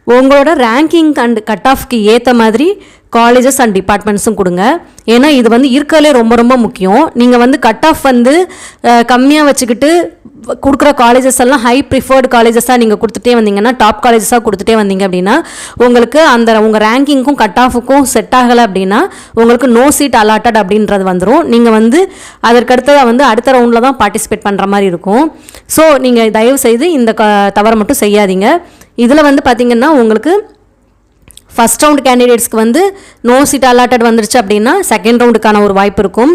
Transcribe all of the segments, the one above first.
உங்களோட ranking and cut ஆஃப்க்கு ஏற்ற மாதிரி காலேஜஸ் அண்ட் டிபார்ட்மெண்ட்ஸும் கொடுங்க. ஏன்னா இது வந்து இருக்கலே ரொம்ப ரொம்ப முக்கியம். நீங்கள் வந்து கட் ஆஃப் வந்து கம்மியாக வச்சுக்கிட்டு கொடுக்குற காலேஜஸ் எல்லாம் ஹை ப்ரிஃபர்டு காலேஜஸாக நீங்கள் கொடுத்துட்டே வந்தீங்கன்னா, டாப் காலேஜஸாக கொடுத்துட்டே வந்தீங்க அப்படின்னா, உங்களுக்கு அந்த உங்கள் ரேங்கிங்க்கும் கட் ஆஃபுக்கும் செட் ஆகலை அப்படின்னா உங்களுக்கு நோ சீட் அலாட்டட் அப்படின்றது வந்துடும். நீங்கள் வந்து அதற்கடுத்ததாக வந்து அடுத்த ரவுண்டில் தான் பார்ட்டிசிபேட் பண்ணுற மாதிரி இருக்கும். ஸோ நீங்கள் தயவு செய்து இந்த தவறை மட்டும் செய்யாதீங்க. இதில் வந்து பார்த்திங்கன்னா உங்களுக்கு ஃபஸ்ட் ரவுண்ட் கேண்டிடேட்ஸ்க்கு வந்து நோ சீட் அலாட்டட் வந்துருச்சு அப்படின்னா செகண்ட் ரவுண்டுக்கான ஒரு வாய்ப்பு இருக்கும்.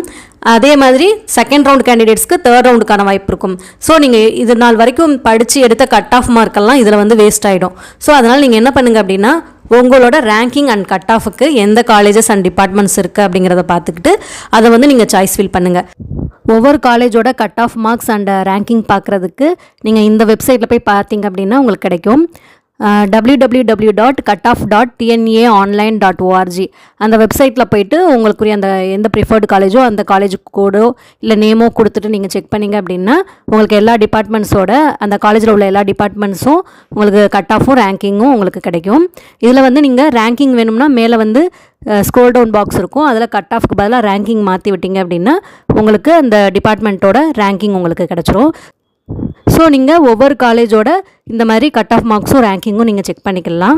அதே மாதிரி செகண்ட் ரவுண்ட் கேண்டிடேட்ஸ்க்கு தேர்ட் ரவுண்டுக்கான வாய்ப்பு இருக்கும். ஸோ நீங்கள் இது நாள் வரைக்கும் படித்து எடுத்த கட் ஆஃப் மார்க்கெல்லாம் இதில் வந்து வேஸ்ட் ஆகிடும். ஸோ அதனால் நீங்கள் என்ன பண்ணுங்கள் அப்படின்னா, உங்களோட ரேங்கிங் அண்ட் கட் ஆஃபுக்கு எந்த காலேஜஸ் அண்ட் டிபார்ட்மெண்ட்ஸ் இருக்குது அப்படிங்கிறத பார்த்துக்கிட்டு அதை வந்து நீங்கள் சாய்ஸ் ஃபில் பண்ணுங்கள். ஒவ்வொரு காலேஜோட cut off marks and ranking பார்க்குறதுக்கு நீங்கள் இந்த வெப்சைட்டில் போய் பார்த்தீங்க அப்படின்னா உங்களுக்கு கிடைக்கும். www.cutoff.tnaonline.org அந்த வெப்சைட்டில் போய்ட்டு உங்களுக்குரிய அந்த எந்த ப்ரிஃபர்டு காலேஜோ அந்த காலேஜ் கோடோ இல்லை நேமோ கொடுத்துட்டு நீங்கள் செக் பண்ணிங்க அப்படின்னா உங்களுக்கு எல்லா டிபார்ட்மெண்ட்ஸோட அந்த காலேஜில் உள்ள எல்லா டிபார்ட்மெண்ட்ஸும் உங்களுக்கு கட் ஆஃபும் ரேங்கிங்கும் உங்களுக்கு கிடைக்கும். இதில் வந்து நீங்கள் ரேங்கிங் வேணும்னா மேலே வந்து ஸ்க்ரோல் டவுன் பாக்ஸ் இருக்கும். அதில் கட் ஆஃப்க்கு பதிலாக ரேங்கிங் மாற்றி விட்டீங்க அப்படின்னா உங்களுக்கு அந்த டிபார்ட்மெண்ட்டோட ரேங்கிங் உங்களுக்கு கிடச்சிரும். ஸோ நீங்கள் ஒவ்வொரு காலேஜோட இந்த மாதிரி கட் ஆஃப் மார்க்ஸும் ரேங்கிங்கும் நீங்கள் செக் பண்ணிக்கலாம்.